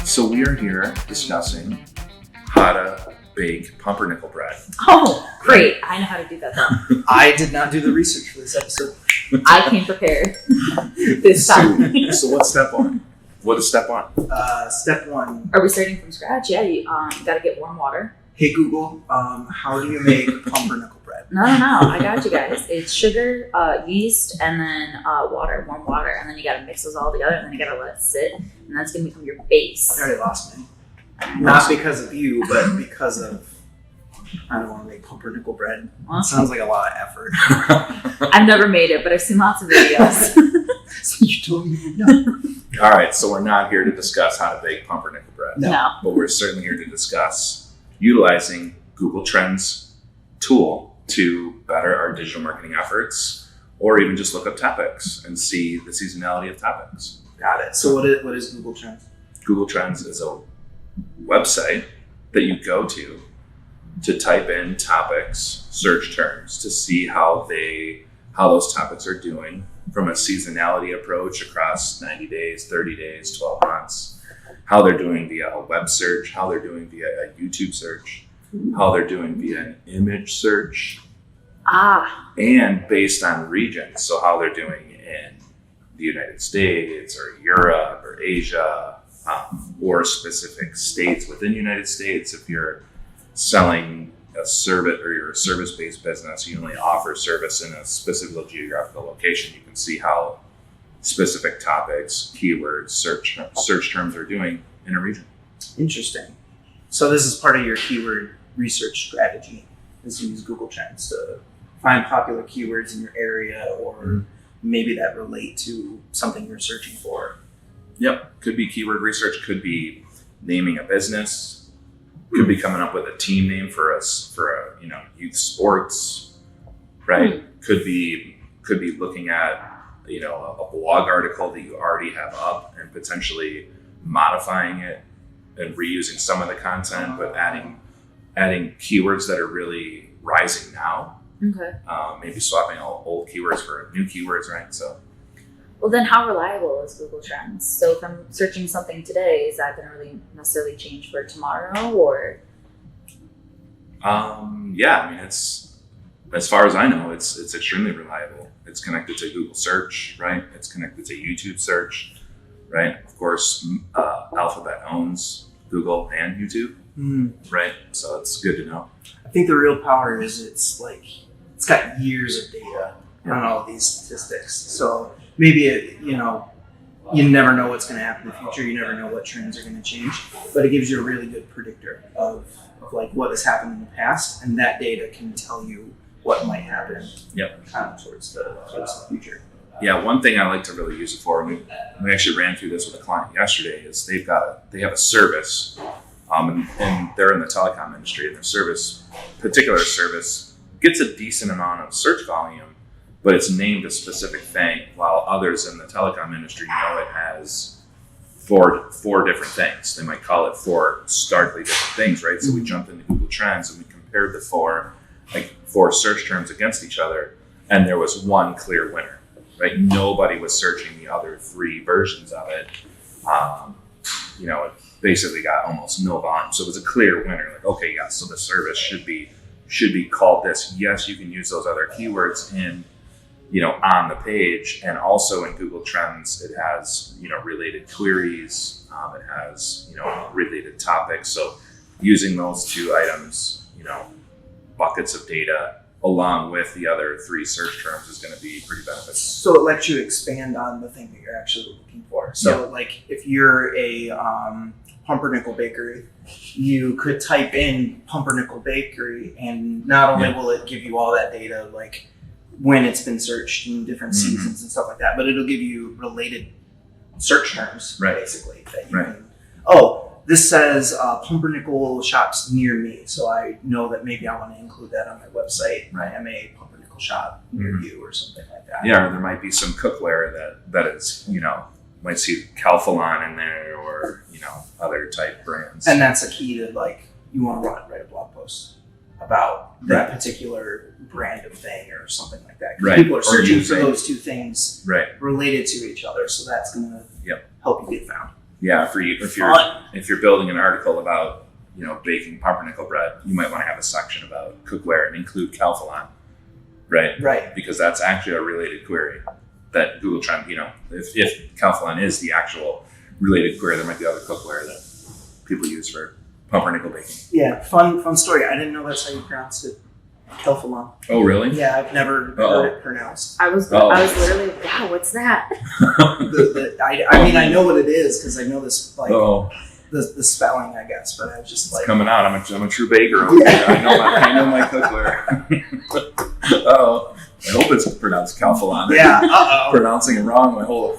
So we are here discussing how to bake pumpernickel bread. Oh, great. I know how to do that though. I did not do the research for this episode. I came prepared this time. So what's step one? What is step one? Step one. Are we starting from scratch? Yeah, you gotta get warm water. Hey Google, how do you make pumpernickel bread? No, I got you guys. It's sugar, yeast, and then water, warm water. And then you gotta mix those all together and then you gotta let it sit. And that's gonna become your base. I already lost me. Not because of you, but because of I don't want to make pumpernickel bread. It sounds like a lot of effort. I've never made it, but I've seen lots of videos. So you told me no. All right, so we're not here to discuss how to bake pumpernickel bread. No. But we're certainly here to discuss utilizing Google Trends tool to better our digital marketing efforts, or even just look up topics and see the seasonality of topics. Got it. So what is Google Trends? Google Trends is a website that you go to type in topics, search terms, to see how those topics are doing from a seasonality approach across 90 days, 30 days, 12 months, how they're doing via a web search, how they're doing via a YouTube search, how they're doing via an image search, and based on regions, so how they're doing in the United States or Europe or Asia, or specific states within the United States. If you're selling a service or you're a service-based business, you only offer service in a specific geographical location, you can see how specific topics, keywords, search terms are doing in a region. Interesting. So this is part of your keyword research strategy, is to use Google Trends to find popular keywords in your area, or maybe that relate to something you're searching for. Yep. Could be keyword research, could be naming a business, could be coming up with a team name for youth sports, right? Could be looking at, a blog article that you already have up and potentially modifying it and reusing some of the content, but adding keywords that are really rising now. Okay. Maybe swapping all old keywords for new keywords, right? So. Well, then how reliable is Google Trends? So if I'm searching something today, is that going to really necessarily change for tomorrow, or? Yeah, I mean, it's, as far as I know, it's extremely reliable. It's connected to Google search, right? It's connected to YouTube search, right? Of course, Alphabet owns Google and YouTube, right? So it's good to know. I think the real power is it's got years of data on all of these statistics. So maybe you never know what's going to happen in the future. You never know what trends are going to change, but it gives you a really good predictor of like what has happened in the past, and that data can tell you what might happen. Yep. Towards the future. Yeah, one thing I like to really use it for, and we actually ran through this with a client yesterday, is they have a service, and they're in the telecom industry, and their particular service gets a decent amount of search volume, but it's named a specific thing, while others in the telecom industry know it has four different things. They might call it four starkly different things, right? So we jumped into Google Trends and we compared the four search terms against each other, and there was one clear winner, right? Nobody was searching the other three versions of it. It basically got almost no volume. So it was a clear winner. Like, okay, yeah, so the service should be called this. Yes, you can use those other keywords in, on the page, and also in Google Trends, it has, related queries. It has, related topics. So using those two items, buckets of data along with the other three search terms is going to be pretty beneficial. So it lets you expand on the thing that you're actually looking for. So like if you're a pumpernickel bakery, you could type in pumpernickel bakery, and not only will it give you all that data, like when it's been searched in different seasons and stuff like that, but it'll give you related search terms, basically, that you can, this says pumpernickel shops near me, so I know that maybe I want to include that on my website. I am a pumpernickel shop near you, or something like that. Yeah, or there might be some cookware that is, might see Calphalon in there, or, other type brands. And that's a key to, like, you want to write a blog post. about that particular brand of thing or something like that. 'Cause Right. people are Or searching for using- those two things Right. related to each other, so that's going to Yep. help you get found. Yeah. If you're building an article about baking pumpernickel bread, you might want to have a section about cookware and include Calphalon, right? Right. Because that's actually a related query that Google trying if Calphalon is the actual related query, there might be other cookware that people use for pumpernickel baking. Yeah. Fun story. I didn't know that's how you pronounced it. Kelphalon. Oh, really? Yeah, I've never heard it pronounced. I was literally, wow, what's that? I mean, I know what it is because I know this, like, Oh, the spelling, I guess, but I was just it's like, coming out. I'm a true baker. Over here. I know my cookware. Oh, I hope it's pronounced Calphalon. yeah, uh-oh. Pronouncing it wrong, my whole,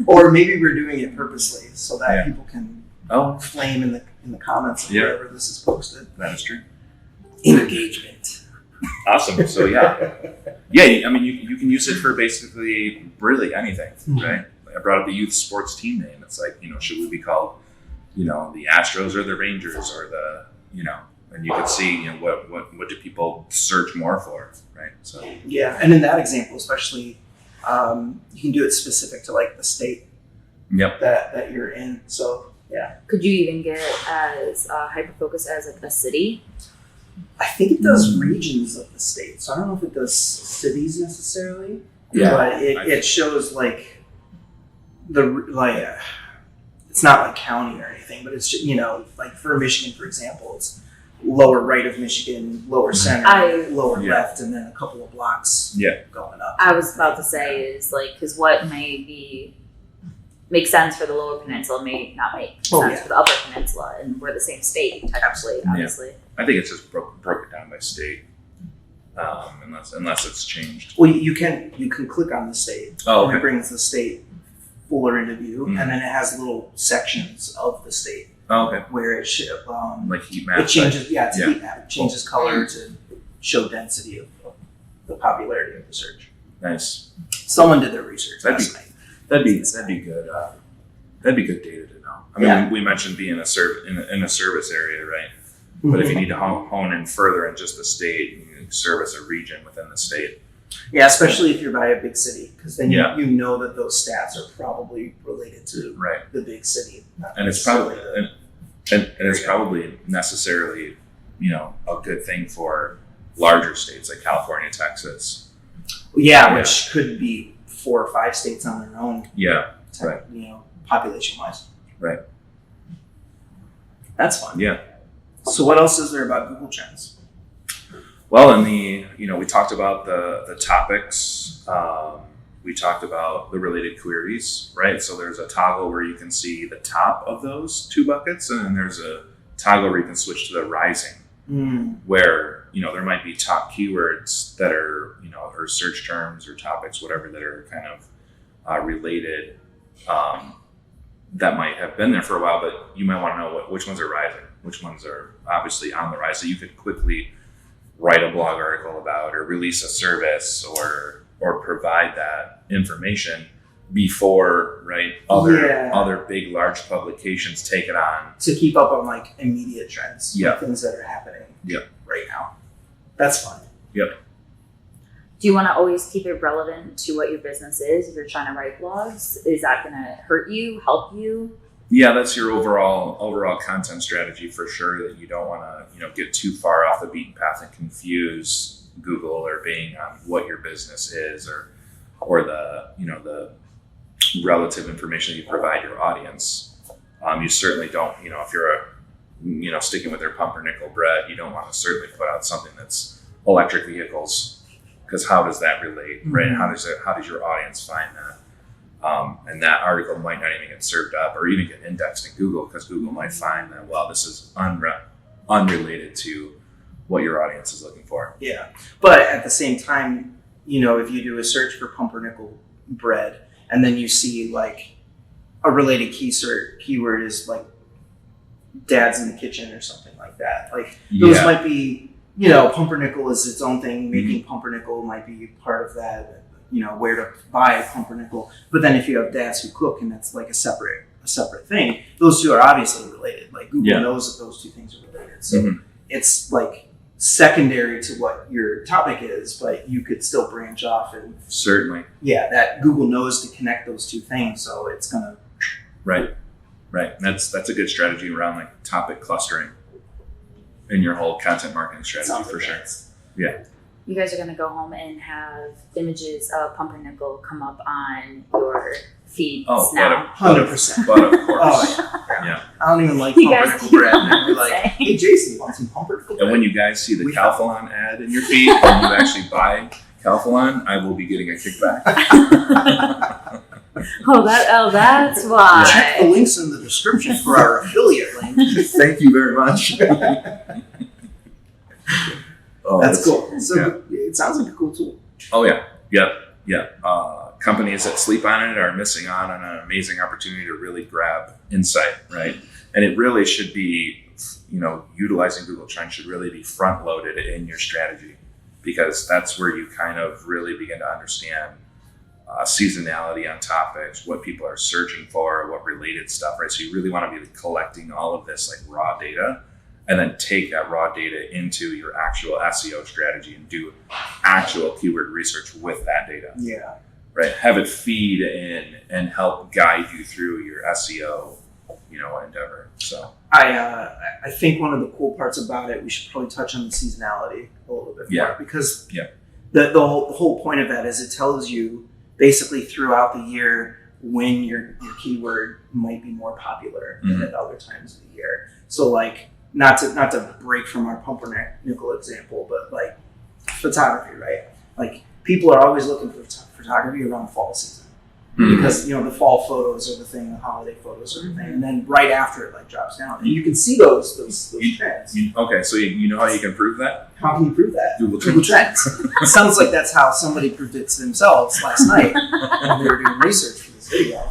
Or maybe we're doing it purposely so that Yeah. people can Oh, flame in the comments of Yeah. wherever this is posted. that is true. Engagement. Awesome. So yeah. I mean, you can use it for basically really anything, right? I brought up the youth sports team name. It's like, should we be called, the Astros or the Rangers or the, and you can see, what do people search more for, right? So Yeah, and in that example, especially, you can do it specific to like the state yep. that you're in. So yeah, Could you even get as hyper focused as like a city? I think it does regions of the state. So I don't know if it does cities necessarily. Yeah, but it shows like it's not like county or anything, but it's just, like for Michigan, for example, it's lower right of Michigan, lower center, lower Yeah. left, and then a couple of blocks going up. I was about to say is like, because what make sense for the lower peninsula may not make sense for the upper peninsula, and we're the same state technically, obviously. I think it's just broke it down by state, unless it's changed. Well, you can click on the state, Oh, and okay. it brings the state fuller into view, Mhm. and then it has little sections of the state Oh, okay. where it Like heat map. it changes. Yeah, it's a Yeah. heat map. It changes color to show density of the popularity of the search. Nice. Someone did their research That'd last night. That'd be good. That'd be good data to know. I mean, we mentioned being in a service area, right? But if you need to hone in further in just the state, you can service a region within the state. Yeah, especially if you're by a big city, because then Yeah. you know that those stats are probably related to Right. the big city. not And it's probably necessarily and it's probably necessarily, a good thing for larger states like California, Texas. yeah, which could be 4 or 5 states on their own. Yeah. Right. Population wise. Right. That's fun. Yeah. So what else is there about Google Trends? Well, we talked about the topics. We talked about the related queries, right? So there's a toggle where you can see the top of those 2 buckets, and then there's a toggle where you can switch to the rising, where, there might be top keywords that are, or search terms or topics, whatever, that are kind of related, that might have been there for a while, but you might want to know which ones are rising, which ones are obviously on the rise. So you could quickly write a blog article about, or release a service, or provide that information before, right, other big large publications take it on. To keep up on like immediate trends, Yeah. things that are happening Yep. right now. That's fun. Yep. Do you want to always keep it relevant to what your business is? If you're trying to write blogs, is that going to hurt you, help you? Yeah, that's your overall content strategy for sure, that you don't want to, get too far off the beaten path and confuse Google or Bing on what your business is, or the, the relative information you provide your audience. You certainly don't, if you're sticking with their pumpernickel bread, you don't want to certainly put out something that's electric vehicles, because how does that relate, right? Mhm. How does your audience find that? And that article might not even get served up or even get indexed in Google, because Google might find that, well, this is unrelated to what your audience is looking for. Yeah. But at the same time, if you do a search for pumpernickel bread and then you see like a related keyword is like dads in the kitchen or something like that. Like those might be, pumpernickel is its own thing. Making pumpernickel might be part of that. Where to buy pumpernickel. But then if you have dads who cook and that's like a separate thing, those two are obviously related. Like Google knows that those two things are related. So it's like secondary to what your topic is, but you could still branch off and Certainly. that Google knows to connect those two things, so it's gonna Right. And that's a good strategy around like topic clustering in your whole content marketing strategy sound for sure. Yeah. You guys are gonna go home and have images of pumpernickel come up on your feeds now. 100%. But of course. Oh Yeah. I don't even like You guys pumpernickel keep bread. on And we're like, saying. hey Jason, you want some pumpernickel bread? And when you guys see the We- Calphalon ad in your feed and you actually buy Calphalon, I will be getting a kickback. That's why. Check the links in the description for our affiliate link. Thank you very much. Oh, That's cool. So yeah. it sounds like a cool tool. Oh yeah. Companies that sleep on it are missing out on an amazing opportunity to really grab insight, right? And it really should be, utilizing Google Trends should really be front loaded in your strategy, because that's where you kind of really begin to understand seasonality on topics, what people are searching for, what related stuff, right? So you really want to be collecting all of this like raw data, and then take that raw data into your actual SEO strategy and do actual keyword research with that data, Yeah. right? Have it feed in and help guide you through your SEO, endeavor. So I think one of the cool parts about it, we should probably touch on the seasonality a little bit more, because the whole point of that is it tells you basically throughout the year when your keyword might be more popular than at other times of the year. So like, not to break from our pumpernickel example, but like photography, right? Like people are always looking for photography around fall season. Because the fall photos are the thing, the holiday photos are the thing, and then right after it like drops down, and you can see those trends. Okay, so you know how you can prove that? How can you prove that? Google Trends. It sounds like that's how somebody proved it to themselves last night when they were doing research for this video.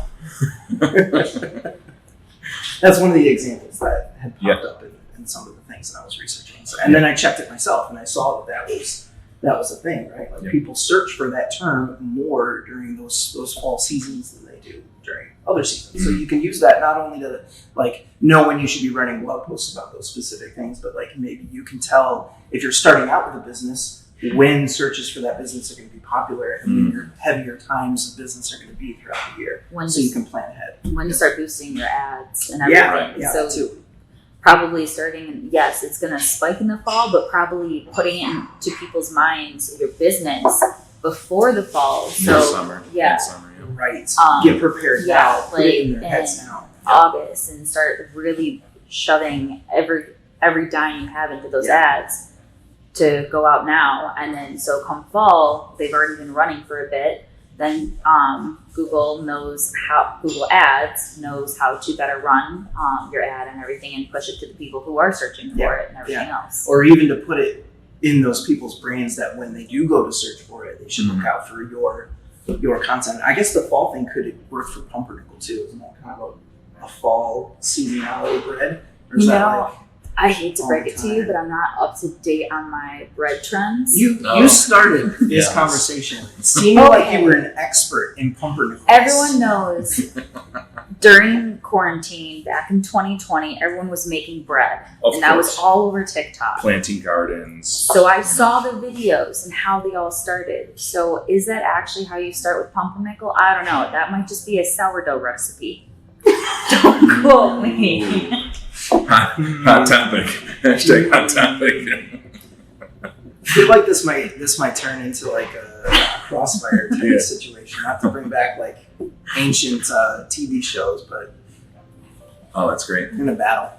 That's one of the examples that had popped up in some of the things that I was researching. So, and then I checked it myself, and I saw that was a thing, right? Like people search for that term more during those fall seasons than they do during other seasons. So you can use that not only to like know when you should be running blog posts about those specific things, but like maybe you can tell if you're starting out with a business when searches for that business are going to be popular and when your heavier times of business are going to be throughout the year. So you can plan ahead. When you start boosting your ads and everything. Yeah, so that too. probably starting, yes, it's going to spike in the fall, but probably putting it into people's minds, your business, before the fall. So, Summer. yeah. Right. Get prepared now. Put it in their heads now. August, and start really shoving every dime you have into those ads to go out now. And then, so come fall, they've already been running for a bit. Then Google Ads knows how to better run your ad and everything, and push it to the people who are searching for it and everything else. Or even to put it in those people's brains that when they do go to search for it, they should look out for your content. I guess the fall thing could work for pumpernickel too. Isn't that kind of a fall seasonality bread? Or is that like I hate to break all it the to you, time? but I'm not up to date on my bread trends. You started this conversation seeming like you were an expert in pumpernickels. Everyone knows during quarantine back in 2020, everyone was making bread. That was all over TikTok. Planting gardens. So I saw the videos and how they all started. So is that actually how you start with pumpernickel? I don't know. That might just be a sourdough recipe. Don't quote me. Hot topic. Hashtag hot topic. I feel like this might turn into like a crossfire type situation. Not to bring back like ancient TV shows, but That's great. in a battle.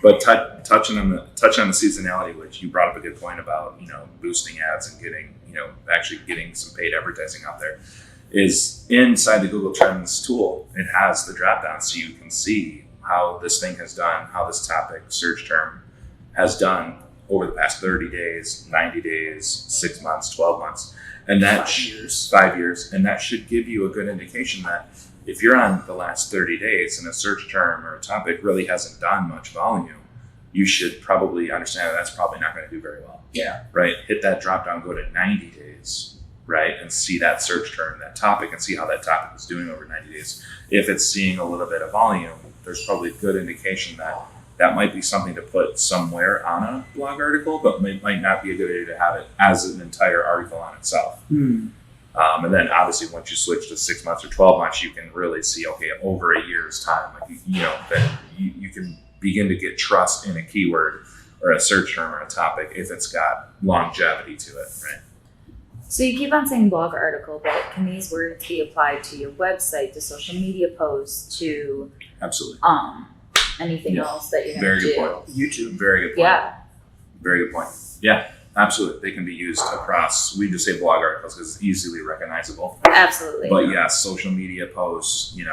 But touching on the seasonality, which you brought up a good point about, boosting ads and getting, actually getting some paid advertising out there, is inside the Google Trends tool. It has the drop down, so you can see how this thing has done, how this topic search term has done over the past 30 days, 90 days, 6 months, 12 months, and that 5 years, and that should give you a good indication that if you're on the last 30 days and a search term or a topic really hasn't done much volume, you should probably understand that that's probably not going to do very well. Yeah. Right? Hit that drop down, go to 90 days, right? And see that search term, that topic, and see how that topic is doing over 90 days. If it's seeing a little bit of volume, there's probably a good indication that that might be something to put somewhere on a blog article, but it might not be a good idea to have it as an entire article on itself. And then obviously once you switch to 6 months or 12 months, you can really see, okay, over a year's time, like, that you can begin to get trust in a keyword or a search term or a topic if it's got longevity to it, right? So you keep on saying blog article, but can these words be applied to your website, to social media posts, to Absolutely. anything else that you're Very going to good do? point. YouTube. Very good point. Yeah. Very good point. Yeah, absolutely. They can be used across, we just say blog articles because it's easily recognizable. Absolutely. But yes, social media posts, you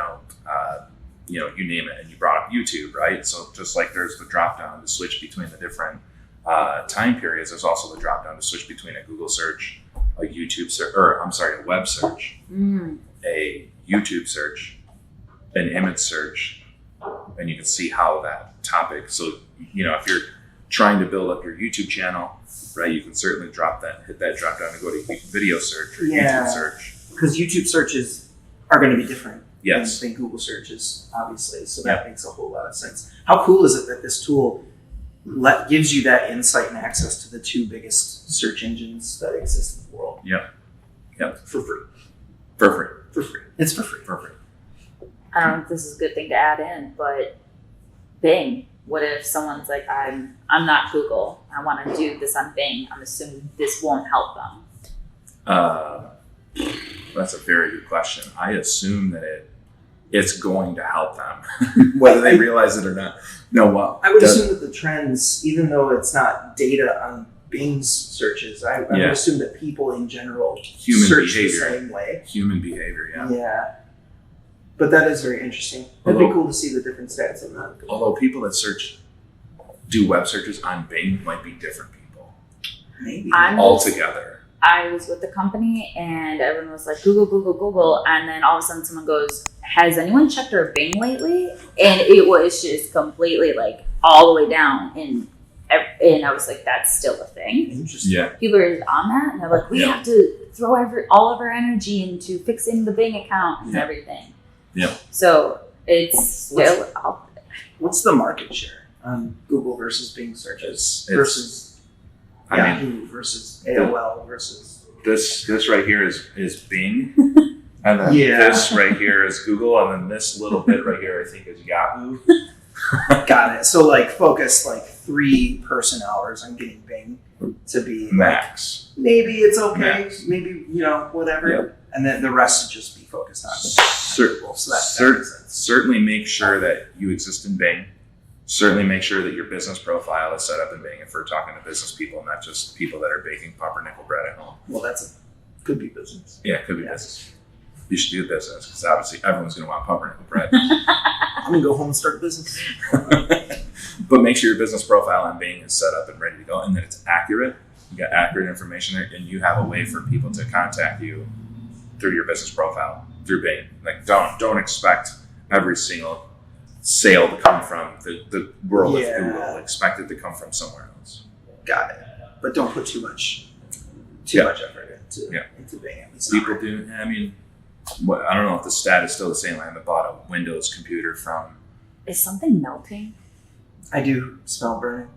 name it, and you brought up YouTube, right? So just like there's the drop down to switch between the different time periods, there's also the drop down to switch between a Google search, a YouTube search, a web search, a YouTube search, an image search, and you can see how that topic. So if you're trying to build up your YouTube channel, right, you can certainly hit that drop down and go to video search or YouTube search. Because YouTube searches are going to be different. Yes. Than Google searches, obviously. So that makes a whole lot of sense. How cool is it that this tool gives you that insight and access to the two biggest search engines that exist in the world? Yep. For free. For free. It's for free. I don't know if this is a good thing to add in, but Bing. What if someone's like, I'm not Google, I want to do this on Bing. I'm assuming this won't help them. That's a very good question. I assume that it's going to help them, whether they realize it or not. No, well, I would assume that the trends, even though it's not data on Bing's searches, I would assume that people in general search the same way. Human behavior, yeah. Yeah. But that is very interesting. It'd be cool to see the different stats on that. Although people that do web searches on Bing might be different people. Maybe. Altogether. I was with the company and everyone was like, Google. And then all of a sudden someone goes, has anyone checked their Bing lately? And it was just completely like all the way down. And I was like, that's still a thing. Interesting. Yeah. People are on that and they're like, we have to throw all of our energy into fixing the Bing account and everything. Yeah. So it's still out there. What's the market share on Google versus Bing searches versus Yahoo versus AOL versus this right here is Bing, and then this right here is Google, and then this little bit right here I think is Yahoo. Got it. So focus 3 person hours on getting Bing to be max. Maybe it's okay. Max. Maybe whatever. Yep. And then the rest would just be focused on certainly make sure that you exist in Bing. Certainly make sure that your business profile is set up in Bing if we're talking to business people, not just people that are baking pumpernickel bread at home. Well, could be business. Yeah, it could be business. You should do business because obviously everyone's going to want pumpernickel bread. I'm going to go home and start a business. But make sure your business profile on Bing is set up and ready to go and that it's accurate. You got accurate information there and you have a way for people to contact you through your business profile, through Bing. Don't expect every single sale to come from the world of Google. Expect it to come from somewhere else. Got it. But don't put too much effort into Bing. People do. I mean, I don't know if the stat is still the same. I haven't bought a Windows computer from. Is something melting? I do smell burning.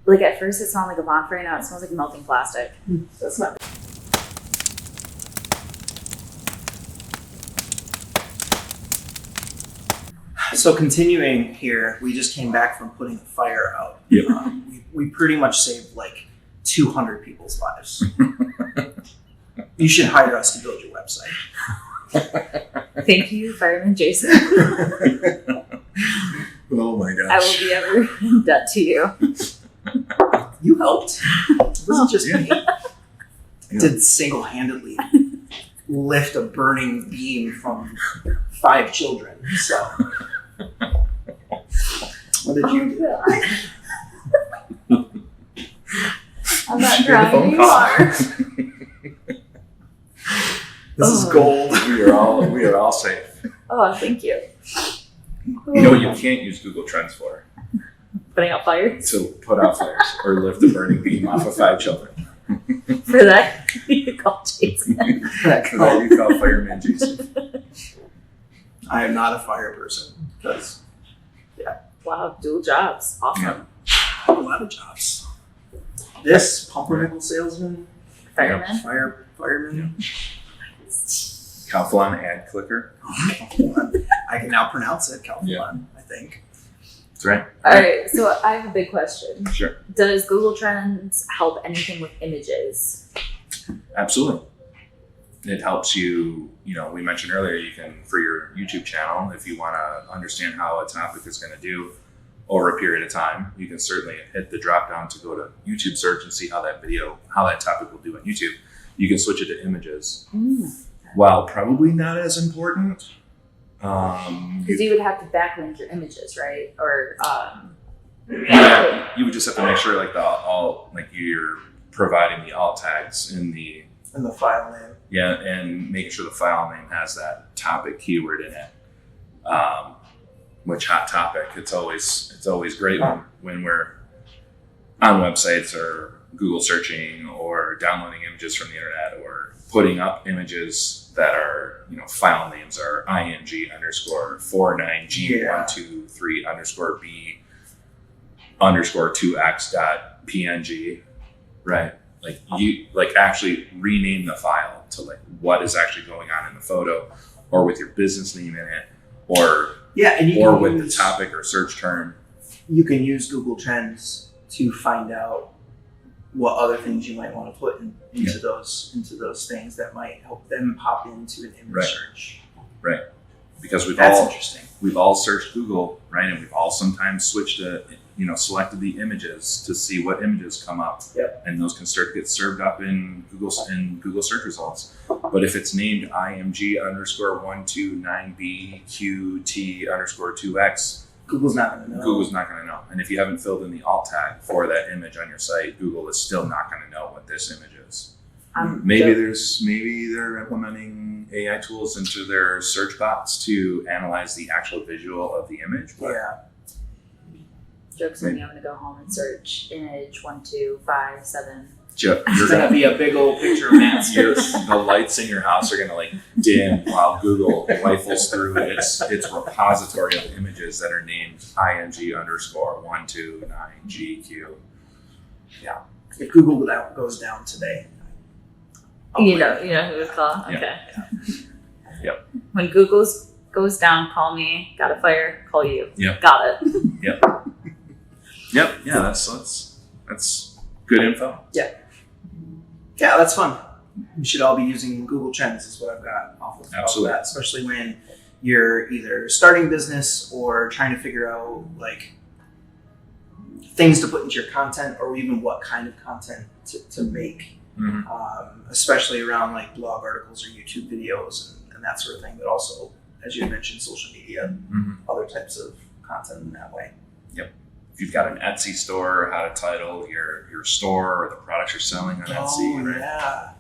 At first it smelled like a bonfire, now it smells like melting plastic. That's not. So continuing here, we just came back from putting a fire out. Yep. We pretty much saved 200 people's lives. You should hire us to build your website. Thank you, Fireman Jason. Oh my gosh. I will be ever indebted to you. You helped. It wasn't just me. I did single-handedly lift a burning beam from 5 children. So, what did you do? I'm not trying, you are. This is gold. We are all safe. Oh, thank you. You know what you can't use Google Trends for? Putting out fires? To put out fires or lift a burning beam off of 5 children. For that, you call Jason. For that, you call Fireman Jason. I am not a fire person because, Wow, dual jobs. Awesome. A lot of jobs. This pumpernickel salesman, Fireman. fireman. Calphalon ad clicker. I can now pronounce it, Calphalon, I think. That's right. All right, so I have a big question. Sure. Does Google Trends help anything with images? Absolutely. It helps you, we mentioned earlier, you can, for your YouTube channel, if you want to understand how a topic is going to do over a period of time, you can certainly hit the drop down to go to YouTube search and see how that topic will do on YouTube. You can switch it to images. While probably not as important. Because you would have to backlink your images, right? Or you would just have to make sure you're providing the alt tags in the file name. Yeah, and making sure the file name has that topic keyword in it. Which hot topic? It's always great when we're on websites or Google searching or downloading images from the internet or putting up images that are, file names are img_49g123_b_2x.png, right? You actually rename the file to what is actually going on in the photo, or with your business name in it, or with the topic or search term. You can use Google Trends to find out what other things you might want to put into those things that might help them pop into an image search. Right. Because we've all searched Google, right? And we've all sometimes switched selected the images to see what images come up. Yep. And those can start to get served up in Google search results. But if it's named img_129bqt_2x, Google's not going to know. And if you haven't filled in the alt tag for that image on your site, Google is still not going to know what this image is. Maybe they're implementing AI tools into their search bots to analyze the actual visual of the image. Yeah. Joke's on me, I'm going to go home and search image 1257. You're It's going to be a big old picture of Matt's face. The lights in your house are going to dim while Google rifles through its repository of images that are named img_129gq. Yeah. If Google goes down today, you know who to call. Okay. Yeah. Yep. When Google goes down, call me. Got a fire? Call you. Yep. Got it. Yep. Yeah. That's good info. Yeah, that's fun. We should all be using Google Trends is what I've got off of that, especially when you're either starting business or trying to figure out things to put into your content, or even what kind of content to make. Mm-hmm. Especially around blog articles or YouTube videos and that sort of thing, but also, as you mentioned, social media, other types of content in that way. Yep. If you've got an Etsy store, how to title your store or the products you're selling on Etsy. Right? Yeah.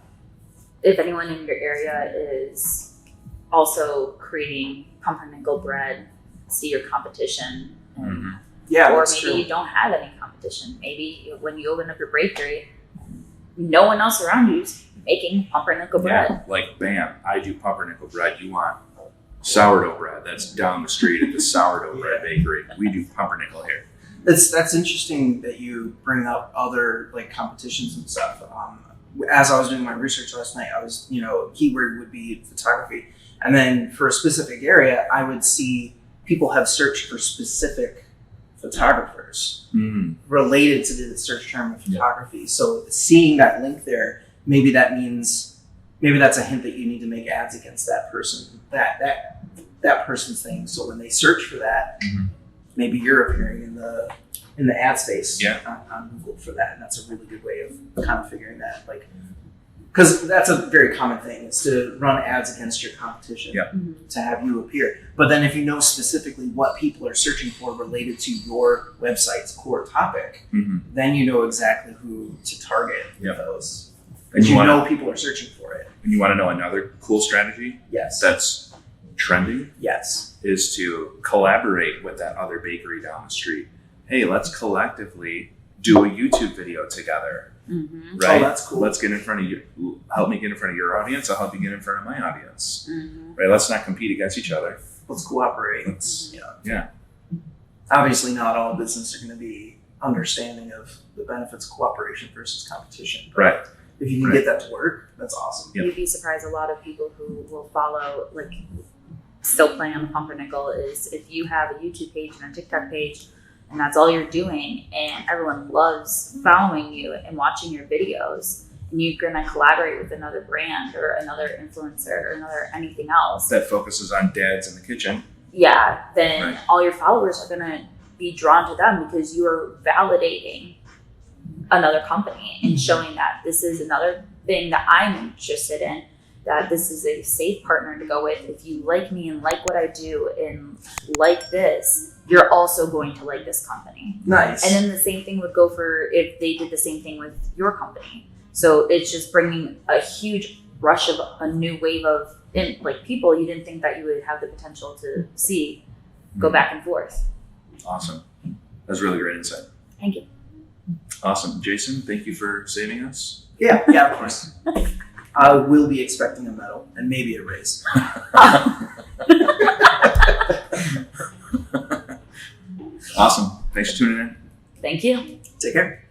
If anyone in your area is also creating pumpernickel bread, see your competition. Yeah, or that's maybe true. you don't have any competition. Maybe when you open up your bakery, no one else around you is making pumpernickel bread. Bam, I do pumpernickel bread. You want sourdough bread? That's down the street at the sourdough bread bakery. We do pumpernickel here. That's interesting that you bring up other competitions and stuff. As I was doing my research last night, I was keyword would be photography, and then for a specific area, I would see people have searched for specific photographers related to the search term of photography. Yeah. So seeing that link there, maybe that's a hint that you need to make ads against that person, that person's thing. So when they search for that, maybe you're appearing in the ad space on Google for that, and that's a really good way of kind of figuring that, because that's a very common thing, is to run ads against your competition to have you appear. But then if you know specifically what people are searching for related to your website's core topic, then you know exactly who to target with those. Because you know people are searching for it. And you want to know another cool strategy? Yes. That's trending? Yes. Is to collaborate with that other bakery down the street. Hey, let's collectively do a YouTube video together. Right? Oh, that's cool. Let's get in front of you. Help me get in front of your audience. I'll help you get in front of my audience. Right? Let's not compete against each other. Let's cooperate. obviously not all business are going to be understanding of the benefits of cooperation versus competition. But Right. if you can get that to work, that's awesome. Yep. You'd be surprised a lot of people who will follow, like, still play on the pumpernickel is if you have a YouTube page and a TikTok page and that's all you're doing and everyone loves following you and watching your videos and you're going to collaborate with another brand or another influencer or another anything else, That focuses on dads in the kitchen. yeah, then Right. all your followers are going to be drawn to them because you're validating another company and showing that this is another thing that I'm interested in, that this is a safe partner to go with. If you like me and like what I do and like this, you're also going to like this company. Nice. And then the same thing would go for if they did the same thing with your company. So it's just bringing a huge rush of a new wave of like people you didn't think that you would have the potential to see go back and forth. Awesome. That's really great insight. Thank you. Awesome. Jason, thank you for saving us. Yeah, of course. I will be expecting a medal and maybe a raise. Awesome. Thanks for tuning in. Thank you. Take care.